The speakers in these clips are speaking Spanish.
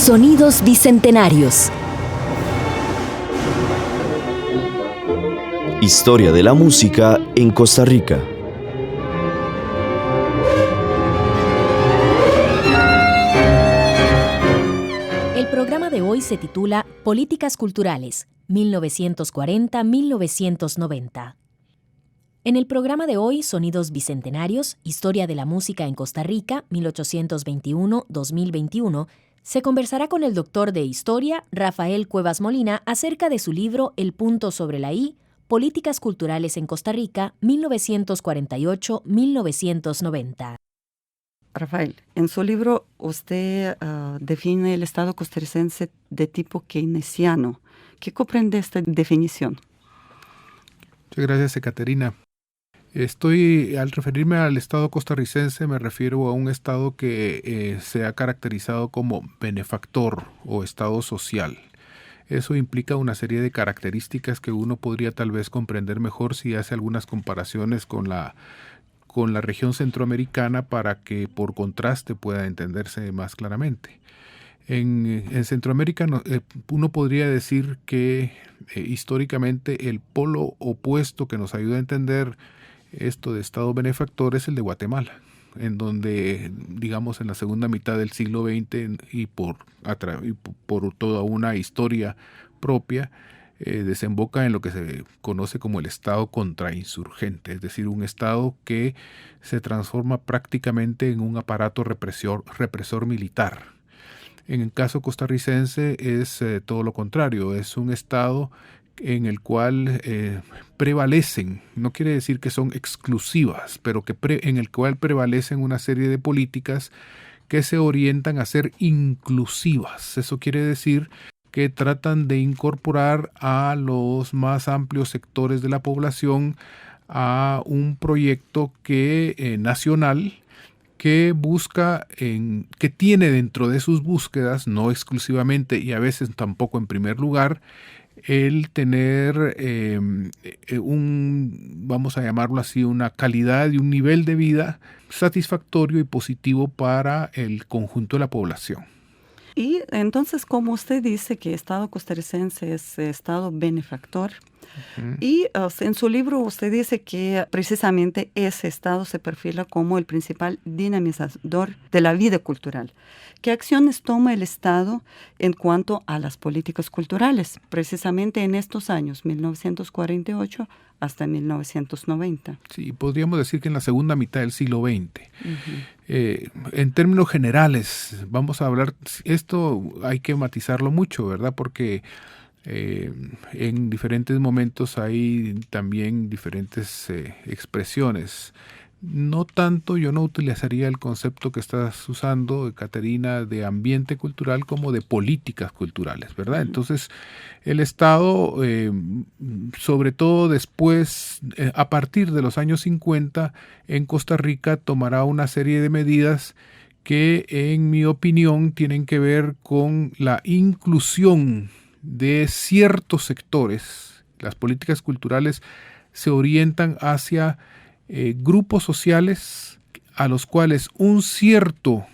Sonidos Bicentenarios. Historia de la música en Costa Rica. El programa de hoy se titula Políticas Culturales, 1940-1990. En el programa de hoy, Sonidos Bicentenarios, Historia de la música en Costa Rica, 1821-2021, se conversará con el doctor de Historia, Rafael Cuevas Molina, acerca de su libro El punto sobre la I, Políticas Culturales en Costa Rica, 1948-1990. Rafael, en su libro usted define el Estado costarricense de tipo keynesiano. ¿Qué comprende esta definición? Muchas gracias, Ekaterina. Al referirme al Estado costarricense, me refiero a un Estado que se ha caracterizado como benefactor o Estado social. Eso implica una serie de características que uno podría tal vez comprender mejor si hace algunas comparaciones con la región centroamericana para que por contraste pueda entenderse más claramente. En Centroamérica uno podría decir que históricamente el polo opuesto que nos ayuda a entender esto de Estado benefactor es el de Guatemala, en donde, digamos, en la segunda mitad del siglo XX y por toda una historia propia, desemboca en lo que se conoce como el Estado contrainsurgente, es decir, un Estado que se transforma prácticamente en un aparato represor militar. En el caso costarricense es todo lo contrario, es un Estado en el cual prevalecen, no quiere decir que son exclusivas, pero en el cual prevalecen una serie de políticas que se orientan a ser inclusivas. Eso quiere decir que tratan de incorporar a los más amplios sectores de la población a un proyecto nacional que busca, que tiene dentro de sus búsquedas, no exclusivamente y a veces tampoco en primer lugar, el tener vamos a llamarlo así, una calidad y un nivel de vida satisfactorio y positivo para el conjunto de la población. Y entonces, como usted dice que Estado costarricense es Estado benefactor, y en su libro usted dice que precisamente ese Estado se perfila como el principal dinamizador de la vida cultural. ¿Qué acciones toma el Estado en cuanto a las políticas culturales, precisamente en estos años, 1948 hasta 1990? Sí, podríamos decir que en la segunda mitad del siglo XX. En términos generales, vamos a hablar, esto hay que matizarlo mucho, ¿verdad? Porque en diferentes momentos hay también diferentes expresiones. No tanto, yo no utilizaría el concepto que estás usando, Caterina, de ambiente cultural como de políticas culturales, ¿verdad? Entonces, el Estado, sobre todo después, a partir de los años 50, en Costa Rica tomará una serie de medidas que, en mi opinión, tienen que ver con la inclusión de ciertos sectores. Las políticas culturales se orientan hacia grupos sociales a los cuales un cierto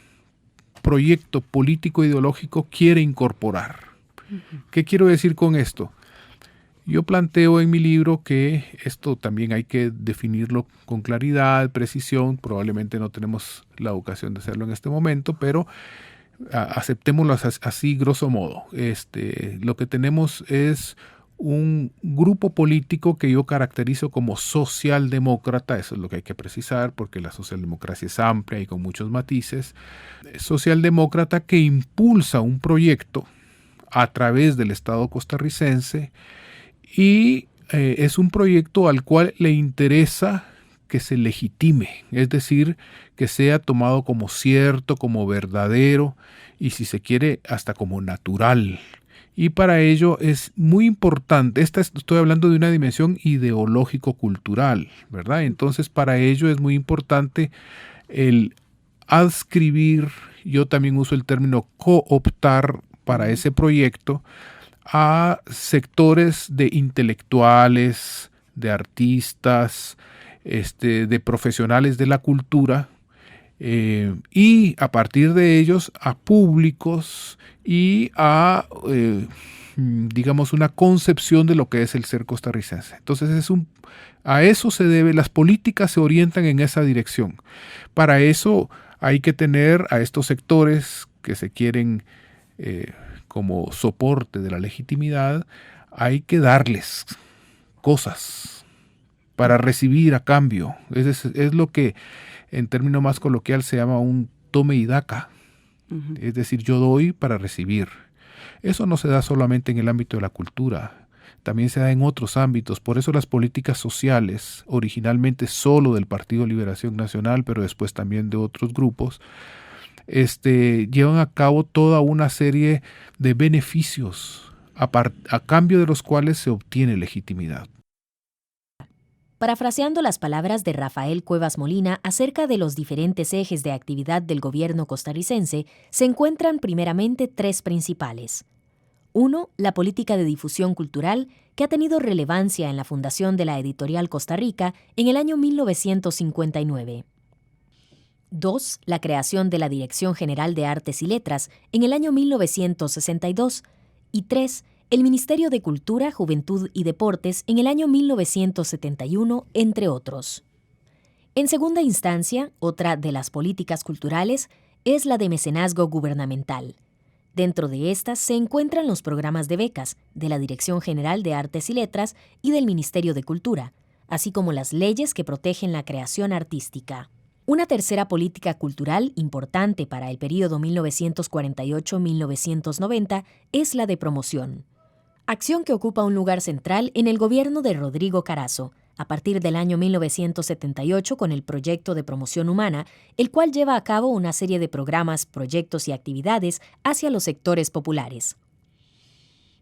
proyecto político ideológico quiere incorporar. ¿Qué quiero decir con esto? Yo planteo en mi libro que esto también hay que definirlo con claridad, precisión. Probablemente no tenemos la ocasión de hacerlo en este momento, pero aceptémoslo así grosso modo. Lo que tenemos es un grupo político que yo caracterizo como socialdemócrata. Eso es lo que hay que precisar, porque la socialdemocracia es amplia y con muchos matices. Socialdemócrata que impulsa un proyecto a través del Estado costarricense y es un proyecto al cual le interesa que se legitime, es decir, que sea tomado como cierto, como verdadero y, si se quiere, hasta como natural. Y para ello es muy importante, estoy hablando de una dimensión ideológico-cultural, ¿verdad? Entonces, para ello es muy importante el adscribir, yo también uso el término cooptar para ese proyecto, a sectores de intelectuales, de artistas, de profesionales de la cultura, y a partir de ellos a públicos y a, digamos, una concepción de lo que es el ser costarricense. Entonces a eso se debe, las políticas se orientan en esa dirección. Para eso hay que tener a estos sectores que se quieren como soporte de la legitimidad, hay que darles cosas para recibir a cambio. Es lo que en término más coloquial se llama un tome y daca. Es decir, yo doy para recibir. Eso no se da solamente en el ámbito de la cultura, también se da en otros ámbitos. Por eso las políticas sociales, originalmente solo del Partido Liberación Nacional, pero después también de otros grupos, llevan a cabo toda una serie de beneficios a cambio de los cuales se obtiene legitimidad. Parafraseando las palabras de Rafael Cuevas Molina acerca de los diferentes ejes de actividad del gobierno costarricense, se encuentran primeramente tres principales. 1. La política de difusión cultural, que ha tenido relevancia en la fundación de la Editorial Costa Rica en el año 1959. 2. La creación de la Dirección General de Artes y Letras en el año 1962. Y 3. El Ministerio de Cultura, Juventud y Deportes en el año 1971, entre otros. En segunda instancia, otra de las políticas culturales es la de mecenazgo gubernamental. Dentro de estas se encuentran los programas de becas de la Dirección General de Artes y Letras y del Ministerio de Cultura, así como las leyes que protegen la creación artística. Una tercera política cultural importante para el período 1948-1990 es la de promoción. Acción que ocupa un lugar central en el gobierno de Rodrigo Carazo, a partir del año 1978 con el Proyecto de Promoción Humana, el cual lleva a cabo una serie de programas, proyectos y actividades hacia los sectores populares.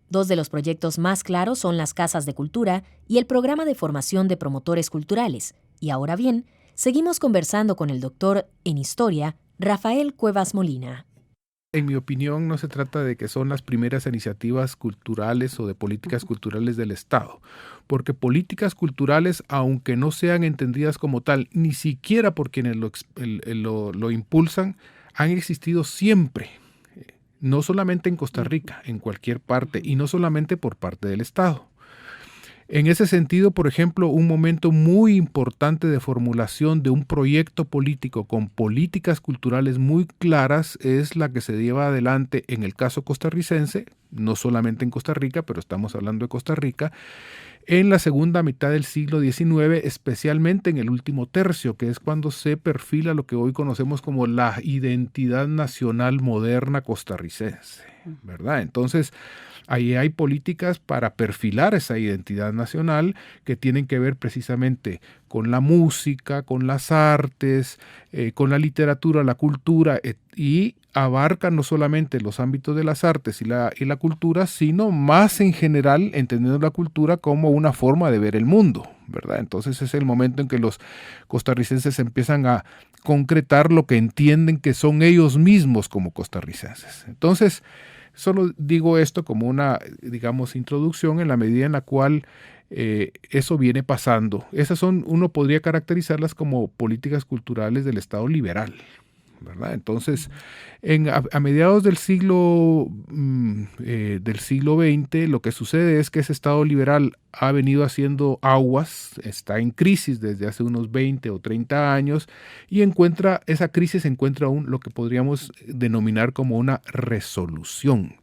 Dos de los proyectos más claros son las Casas de Cultura y el Programa de Formación de Promotores Culturales. Y ahora bien, seguimos conversando con el doctor en Historia, Rafael Cuevas Molina. En mi opinión, no se trata de que son las primeras iniciativas culturales o de políticas culturales del Estado, porque políticas culturales, aunque no sean entendidas como tal, ni siquiera por quienes lo impulsan, han existido siempre, no solamente en Costa Rica, en cualquier parte, y no solamente por parte del Estado. En ese sentido, por ejemplo, un momento muy importante de formulación de un proyecto político con políticas culturales muy claras es la que se lleva adelante en el caso costarricense, no solamente en Costa Rica, pero estamos hablando de Costa Rica, en la segunda mitad del siglo XIX, especialmente en el último tercio, que es cuando se perfila lo que hoy conocemos como la identidad nacional moderna costarricense, ¿verdad? Entonces, ahí hay políticas para perfilar esa identidad nacional que tienen que ver precisamente con la música, con las artes, con la literatura, la cultura, y abarcan no solamente los ámbitos de las artes y la cultura, sino más en general, entendiendo la cultura como una forma de ver el mundo, ¿verdad? Entonces es el momento en que los costarricenses empiezan a concretar lo que entienden que son ellos mismos como costarricenses. Entonces, solo digo esto como una, digamos, introducción en la medida en la cual eso viene pasando. Esas uno podría caracterizarlas como políticas culturales del Estado liberal, ¿verdad? Entonces, a mediados del siglo XX, lo que sucede es que ese Estado liberal ha venido haciendo aguas, está en crisis desde hace unos 20 o 30 años, y esa crisis encuentra lo que podríamos denominar como una resolución.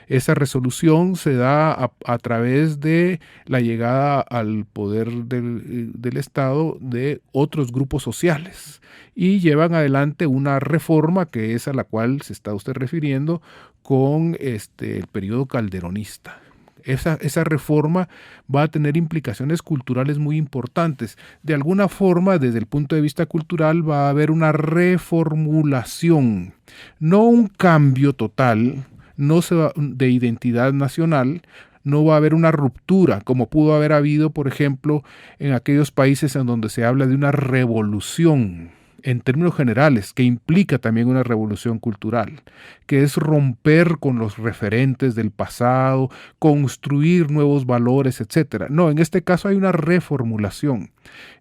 Esa resolución se da a través de la llegada al poder del Estado de otros grupos sociales y llevan adelante una reforma que es a la cual se está usted refiriendo con el periodo calderonista. Esa reforma va a tener implicaciones culturales muy importantes. De alguna forma, desde el punto de vista cultural, va a haber una reformulación, no un cambio total, de identidad nacional, no va a haber una ruptura, como pudo haber habido, por ejemplo, en aquellos países en donde se habla de una revolución en términos generales, que implica también una revolución cultural, que es romper con los referentes del pasado, construir nuevos valores, etc. No, en este caso hay una reformulación.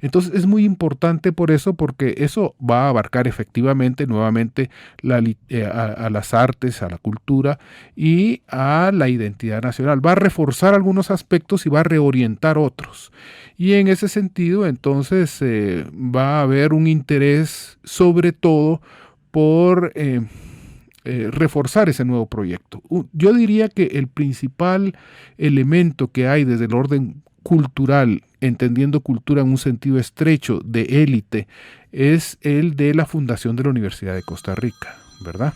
Entonces es muy importante por eso, porque eso va a abarcar efectivamente nuevamente a las artes, a la cultura y a la identidad nacional. Va a reforzar algunos aspectos y va a reorientar otros. Y en ese sentido, entonces, va a haber un interés sobre todo por reforzar ese nuevo proyecto. Yo diría que el principal elemento que hay desde el orden cultural, entendiendo cultura en un sentido estrecho de élite, es el de la fundación de la Universidad de Costa Rica, ¿verdad?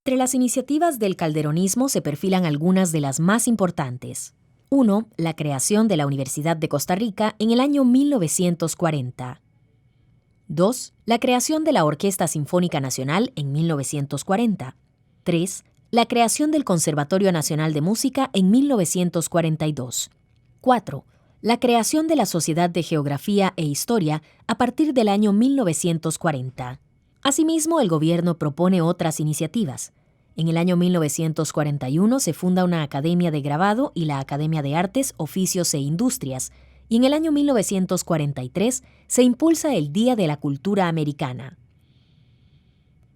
Entre las iniciativas del calderonismo se perfilan algunas de las más importantes. 1. La creación de la Universidad de Costa Rica en el año 1940. 2. La creación de la Orquesta Sinfónica Nacional en 1940. 3. La creación del Conservatorio Nacional de Música en 1942. 4. La creación de la Sociedad de Geografía e Historia a partir del año 1940. Asimismo, el gobierno propone otras iniciativas. En el año 1941 se funda una Academia de Grabado y la Academia de Artes, Oficios e Industrias, y en el año 1943 se impulsa el Día de la Cultura Americana.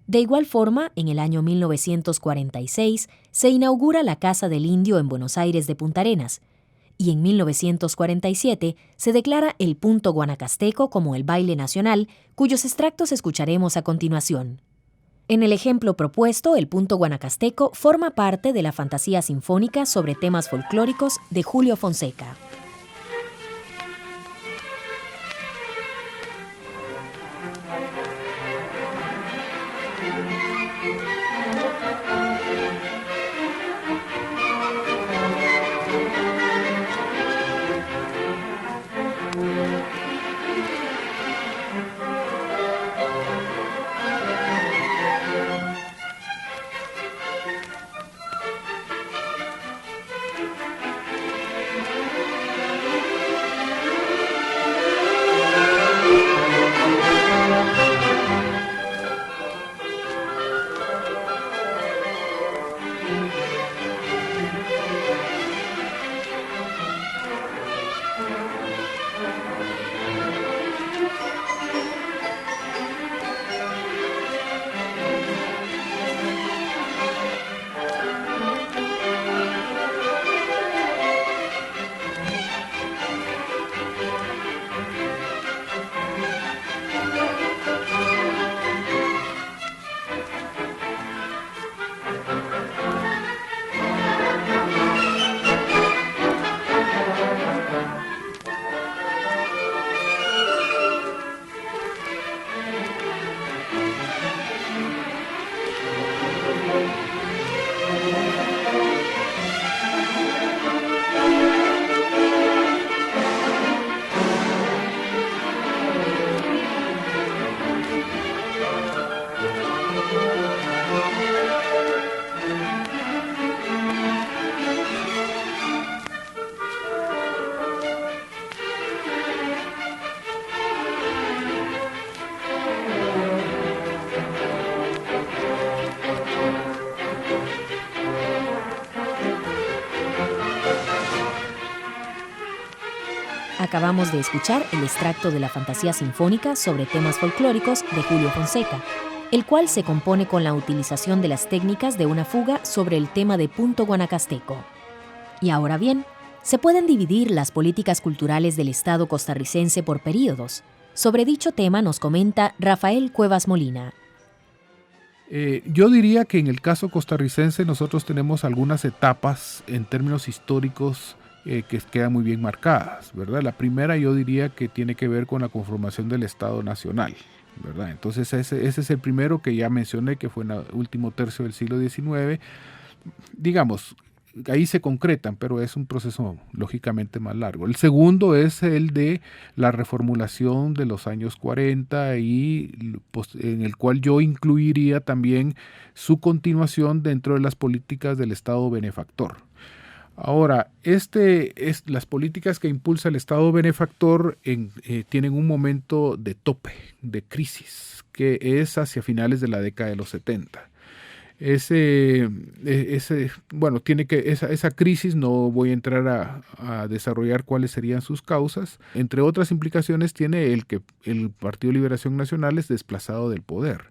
De igual forma, en el año 1946 se inaugura la Casa del Indio en Buenos Aires de Punta Arenas, y en 1947 se declara el Punto Guanacasteco como el baile nacional, cuyos extractos escucharemos a continuación. En el ejemplo propuesto, el Punto Guanacasteco forma parte de la fantasía sinfónica sobre temas folclóricos de Julio Fonseca. Acabamos de escuchar el extracto de la fantasía sinfónica sobre temas folclóricos de Julio Fonseca, el cual se compone con la utilización de las técnicas de una fuga sobre el tema de Punto Guanacasteco. Y ahora bien, se pueden dividir las políticas culturales del Estado costarricense por períodos. Sobre dicho tema nos comenta Rafael Cuevas Molina. Yo diría que en el caso costarricense nosotros tenemos algunas etapas en términos históricos que quedan muy bien marcadas, ¿verdad? La primera yo diría que tiene que ver con la conformación del Estado Nacional, ¿verdad? Entonces ese es el primero que ya mencioné, que fue en el último tercio del siglo XIX. Digamos, ahí se concretan, pero es un proceso lógicamente más largo. El segundo es el de la reformulación de los años 40 y en el cual yo incluiría también su continuación dentro de las políticas del Estado benefactor. Ahora, las políticas que impulsa el Estado benefactor tienen un momento de tope, de crisis, que es hacia finales de la década de los 70. Esa crisis, no voy a entrar a desarrollar cuáles serían sus causas. Entre otras implicaciones tiene el que el Partido de Liberación Nacional es desplazado del poder.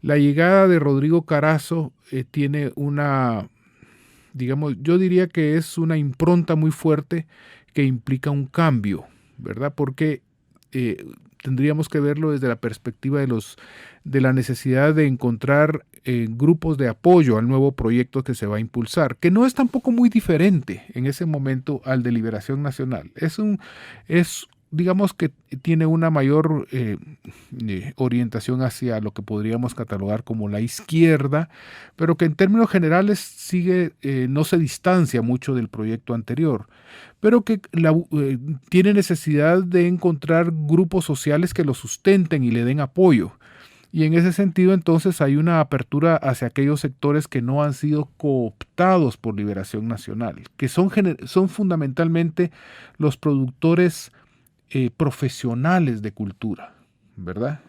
La llegada de Rodrigo Carazo tiene yo diría que es una impronta muy fuerte que implica un cambio, ¿verdad? Porque tendríamos que verlo desde la perspectiva de la necesidad de encontrar grupos de apoyo al nuevo proyecto que se va a impulsar, que no es tampoco muy diferente en ese momento al de Liberación Nacional. Digamos que tiene una mayor orientación hacia lo que podríamos catalogar como la izquierda, pero que en términos generales no se distancia mucho del proyecto anterior, pero que tiene necesidad de encontrar grupos sociales que lo sustenten y le den apoyo. Y en ese sentido, entonces, hay una apertura hacia aquellos sectores que no han sido cooptados por Liberación Nacional, que son fundamentalmente los productores profesionales de cultura, ¿verdad?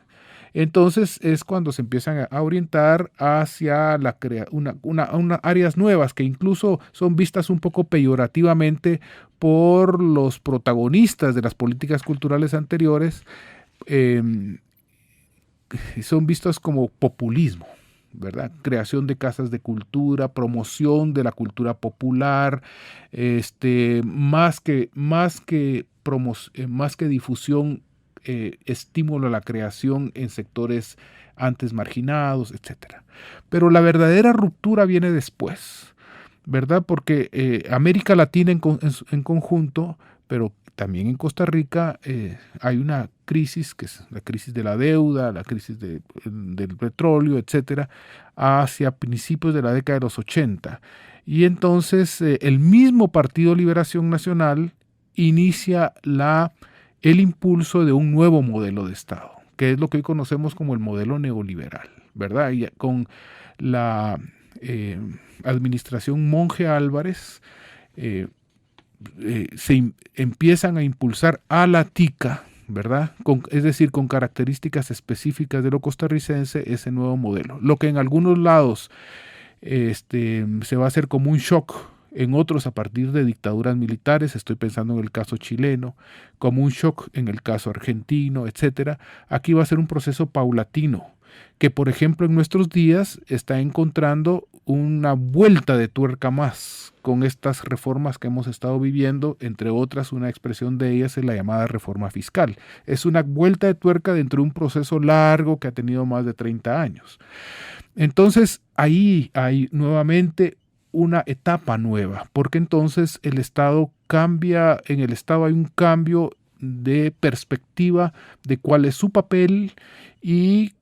Entonces es cuando se empiezan a orientar hacia unas áreas nuevas que incluso son vistas un poco peyorativamente por los protagonistas de las políticas culturales anteriores, son vistas como populismo, ¿verdad? Creación de casas de cultura, promoción de la cultura popular, más que difusión, estímulo a la creación en sectores antes marginados, etc. Pero la verdadera ruptura viene después, ¿verdad? Porque América Latina en conjunto, pero también en Costa Rica hay una crisis, que es la crisis de la deuda, la crisis del petróleo, etcétera, hacia principios de la década de los 80. Y entonces el mismo Partido Liberación Nacional inicia el impulso de un nuevo modelo de Estado, que es lo que hoy conocemos como el modelo neoliberal, ¿verdad? Y con la administración Monge Álvarez se empiezan a impulsar a la tica, ¿verdad? Es decir, con características específicas de lo costarricense, ese nuevo modelo. Lo que en algunos lados se va a hacer como un shock, en otros a partir de dictaduras militares, estoy pensando en el caso chileno, como un shock en el caso argentino, etcétera. Aquí va a ser un proceso paulatino, que por ejemplo en nuestros días está encontrando una vuelta de tuerca más con estas reformas que hemos estado viviendo, entre otras una expresión de ellas es la llamada reforma fiscal. Es una vuelta de tuerca dentro de un proceso largo que ha tenido más de 30 años. Entonces ahí hay nuevamente una etapa nueva, porque entonces el Estado cambia, en el Estado hay un cambio de perspectiva de cuál es su papel y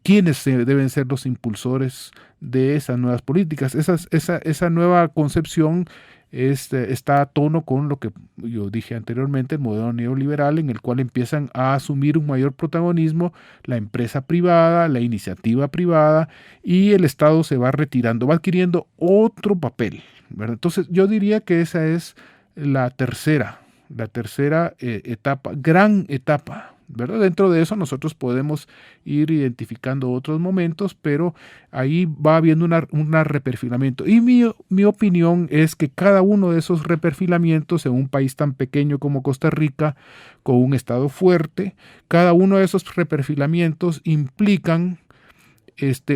quiénes deben ser los impulsores de esas nuevas políticas. Esa nueva concepción está a tono con lo que yo dije anteriormente, el modelo neoliberal, en el cual empiezan a asumir un mayor protagonismo la empresa privada, la iniciativa privada, y el Estado se va retirando, va adquiriendo otro papel, ¿verdad? Entonces yo diría que esa es la tercera etapa, gran etapa, ¿verdad? Dentro de eso nosotros podemos ir identificando otros momentos, pero ahí va habiendo un reperfilamiento. Y mi opinión es que cada uno de esos reperfilamientos en un país tan pequeño como Costa Rica, con un Estado fuerte, cada uno de esos reperfilamientos implican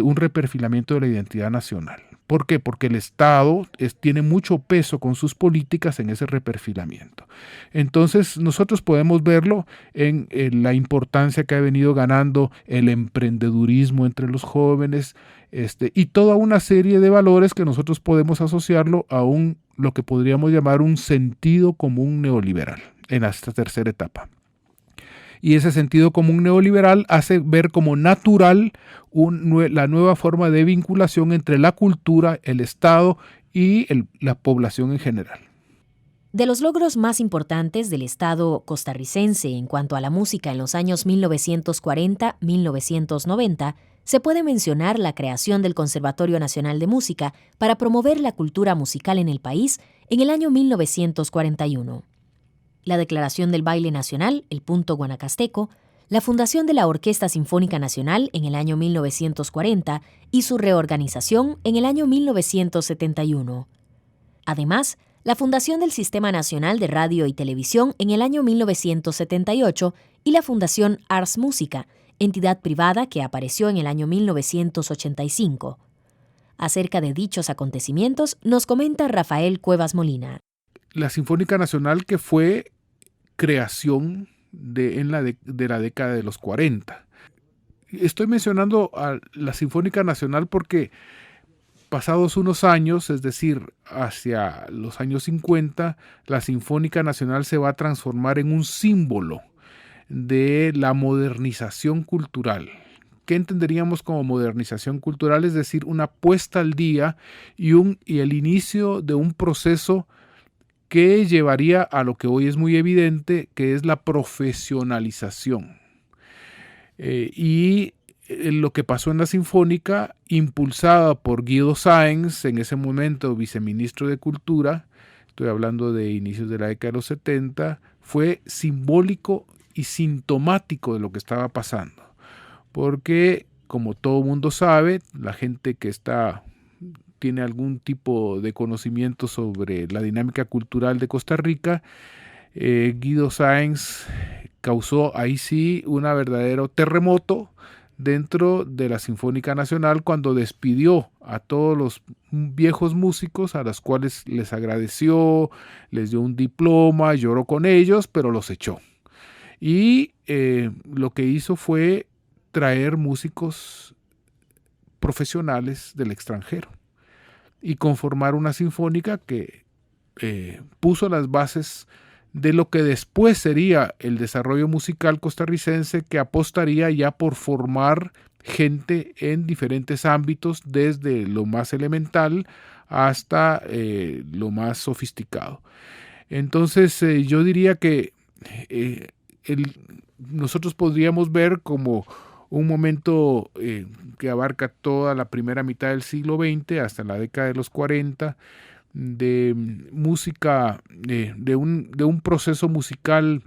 un reperfilamiento de la identidad nacional. ¿Por qué? Porque el Estado tiene mucho peso con sus políticas en ese reperfilamiento. Entonces nosotros podemos verlo en la importancia que ha venido ganando el emprendedurismo entre los jóvenes y toda una serie de valores que nosotros podemos asociarlo a lo que podríamos llamar un sentido común neoliberal en esta tercera etapa. Y ese sentido común neoliberal hace ver como natural la nueva forma de vinculación entre la cultura, el Estado y la población en general. De los logros más importantes del Estado costarricense en cuanto a la música en los años 1940-1990, se puede mencionar la creación del Conservatorio Nacional de Música para promover la cultura musical en el país en el año 1941. La Declaración del Baile Nacional, el Punto Guanacasteco, la fundación de la Orquesta Sinfónica Nacional en el año 1940 y su reorganización en el año 1971. Además, la fundación del Sistema Nacional de Radio y Televisión en el año 1978 y la Fundación Ars Música, entidad privada que apareció en el año 1985. Acerca de dichos acontecimientos nos comenta Rafael Cuevas Molina. La Sinfónica Nacional, que fue creación de la década de los 40. Estoy mencionando a la Sinfónica Nacional porque pasados unos años, es decir, hacia los años 50, la Sinfónica Nacional se va a transformar en un símbolo de la modernización cultural. ¿Qué entenderíamos como modernización cultural? Es decir, una puesta al día y el inicio de un proceso que llevaría a lo que hoy es muy evidente, que es la profesionalización. Lo que pasó en la Sinfónica, impulsada por Guido Sáenz, en ese momento viceministro de Cultura, estoy hablando de inicios de la década de los 70, fue simbólico y sintomático de lo que estaba pasando. Porque, como todo mundo sabe, la gente que tiene algún tipo de conocimiento sobre la dinámica cultural de Costa Rica, Guido Sáenz causó ahí sí un verdadero terremoto dentro de la Sinfónica Nacional cuando despidió a todos los viejos músicos a los cuales les agradeció, les dio un diploma, lloró con ellos, pero los echó. Y lo que hizo fue traer músicos profesionales del extranjero y conformar una sinfónica que puso las bases de lo que después sería el desarrollo musical costarricense, que apostaría ya por formar gente en diferentes ámbitos, desde lo más elemental hasta lo más sofisticado. Entonces yo diría que nosotros podríamos ver como un momento que abarca toda la primera mitad del siglo XX hasta la década de los 40, de música, de un proceso musical,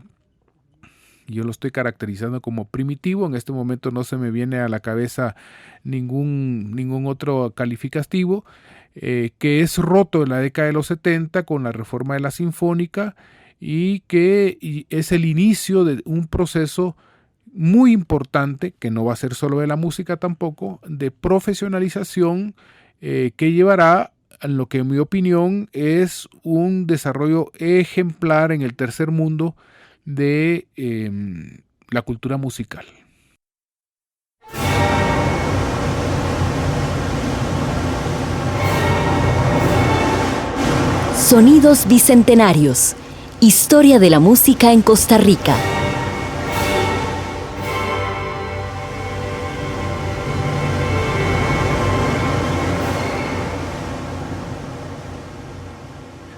yo lo estoy caracterizando como primitivo. En este momento no se me viene a la cabeza ningún otro calificativo, que es roto en la década de los 70 con la reforma de la Sinfónica y que es el inicio de un proceso muy importante, que no va a ser solo de la música tampoco, de profesionalización que llevará a lo que en mi opinión es un desarrollo ejemplar en el tercer mundo de la cultura musical. Sonidos bicentenarios. Historia de la música en Costa Rica.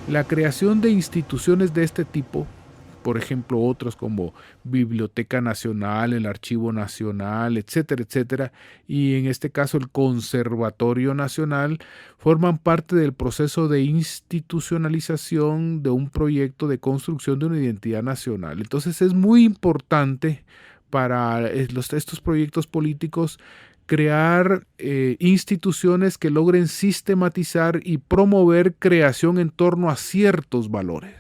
La creación de instituciones de este tipo, por ejemplo, otros como Biblioteca Nacional, el Archivo Nacional, etcétera, etcétera, y en este caso el Conservatorio Nacional, forman parte del proceso de institucionalización de un proyecto de construcción de una identidad nacional. Entonces es muy importante para estos proyectos políticos crear instituciones que logren sistematizar y promover creación en torno a ciertos valores.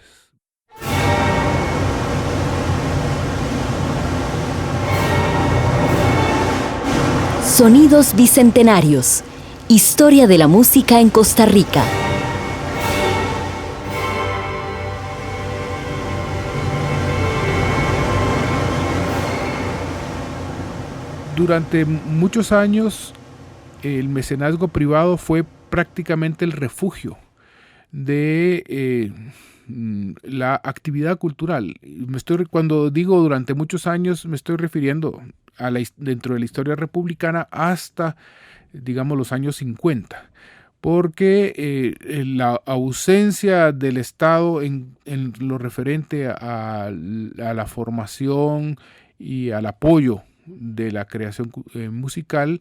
Sonidos bicentenarios. Historia de la música en Costa Rica. Durante muchos años, el mecenazgo privado fue prácticamente el refugio de la actividad cultural. Cuando digo durante muchos años, me estoy refiriendo dentro de la historia republicana hasta, digamos, los años 50. Porque la ausencia del Estado en lo referente a la formación y al apoyo de la creación musical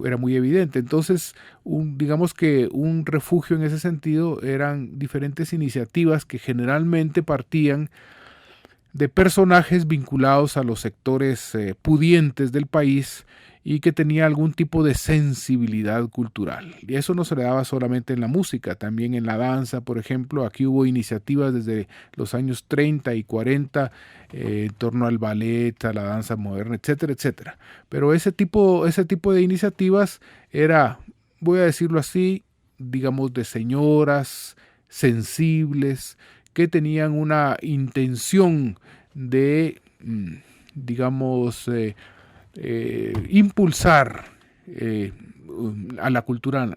era muy evidente. Entonces, digamos que un refugio en ese sentido eran diferentes iniciativas que generalmente partían de personajes vinculados a los sectores pudientes del país y que tenía algún tipo de sensibilidad cultural. Y eso no se le daba solamente en la música, también en la danza, por ejemplo. Aquí hubo iniciativas desde los años 30 y 40 en torno al ballet, a la danza moderna, etcétera, etcétera. Pero ese tipo de iniciativas era, voy a decirlo así, digamos, de señoras sensibles que tenían una intención de, digamos, impulsar a la cultura,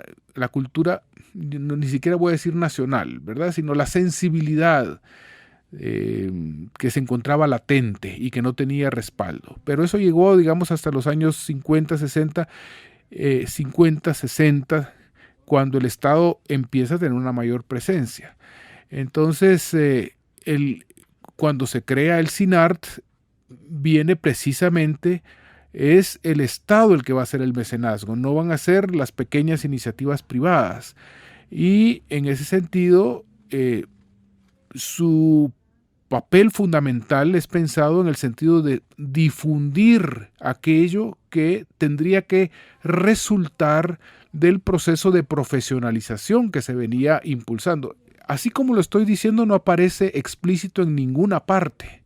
ni siquiera voy a decir nacional, ¿verdad? Sino la sensibilidad que se encontraba latente y que no tenía respaldo. Pero eso llegó, digamos, hasta los años 50, 60, cuando el Estado empieza a tener una mayor presencia. Entonces, cuando se crea el SINART, viene precisamente, es el Estado el que va a hacer el mecenazgo, no van a ser las pequeñas iniciativas privadas. Y en ese sentido, su papel fundamental es pensado en el sentido de difundir aquello que tendría que resultar del proceso de profesionalización que se venía impulsando. Así como lo estoy diciendo, no aparece explícito en ninguna parte,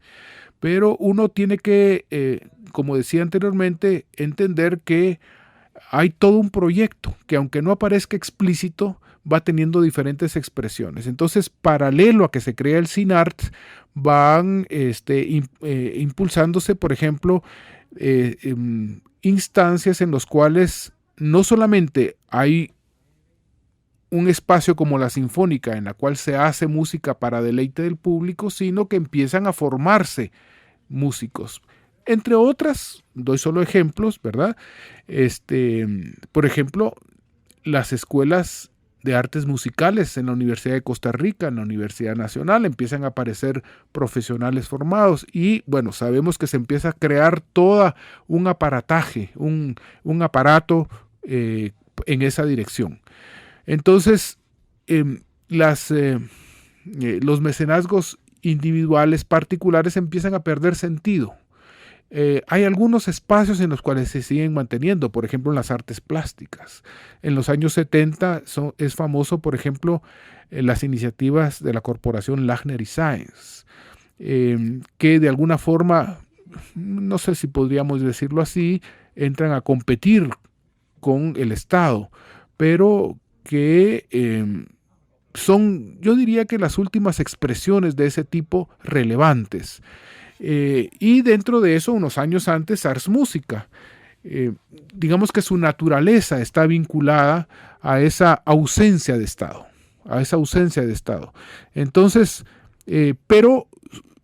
pero uno tiene que, como decía anteriormente, entender que hay todo un proyecto que, aunque no aparezca explícito, va teniendo diferentes expresiones. Entonces, paralelo a que se crea el SINART, van impulsándose, por ejemplo, instancias en las cuales no solamente hay un espacio como la Sinfónica en la cual se hace música para deleite del público, sino que empiezan a formarse músicos. Entre otras, doy solo ejemplos, ¿verdad? Por ejemplo, las escuelas de artes musicales en la Universidad de Costa Rica, en la Universidad Nacional, empiezan a aparecer profesionales formados y, bueno, sabemos que se empieza a crear todo un aparataje, un aparato en esa dirección. Entonces, los mecenazgos individuales, particulares, empiezan a perder sentido. Hay algunos espacios en los cuales se siguen manteniendo, por ejemplo, en las artes plásticas. En los años 70 es famoso, por ejemplo, las iniciativas de la corporación Lachner y Sáenz, que de alguna forma, no sé si podríamos decirlo así, entran a competir con el Estado, pero que son, yo diría que las últimas expresiones de ese tipo relevantes. Y dentro de eso, unos años antes, Ars Música. Digamos que su naturaleza está vinculada a esa ausencia de Estado, Entonces, pero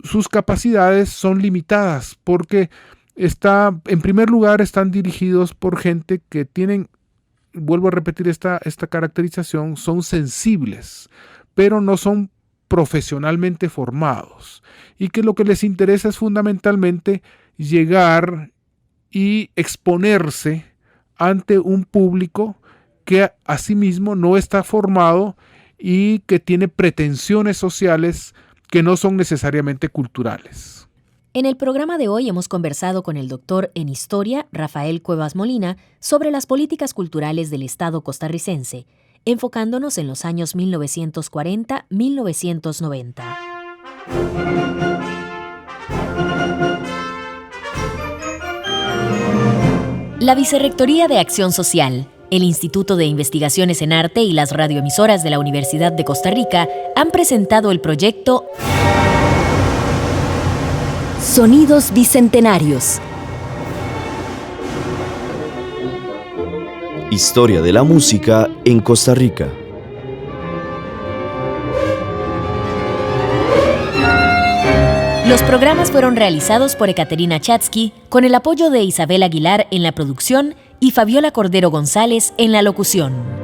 sus capacidades son limitadas porque en primer lugar, están dirigidos por gente que tienen, vuelvo a repetir esta caracterización, son sensibles, pero no son profesionalmente formados, y que lo que les interesa es fundamentalmente llegar y exponerse ante un público que asimismo no está formado y que tiene pretensiones sociales que no son necesariamente culturales. En el programa de hoy hemos conversado con el doctor en Historia, Rafael Cuevas Molina, sobre las políticas culturales del Estado costarricense, enfocándonos en los años 1940-1990. La Vicerrectoría de Acción Social, el Instituto de Investigaciones en Arte y las radioemisoras de la Universidad de Costa Rica han presentado el proyecto Sonidos Bicentenarios. Historia de la música en Costa Rica. Los programas fueron realizados por Ekaterina Chatsky con el apoyo de Isabel Aguilar en la producción y Fabiola Cordero González en la locución.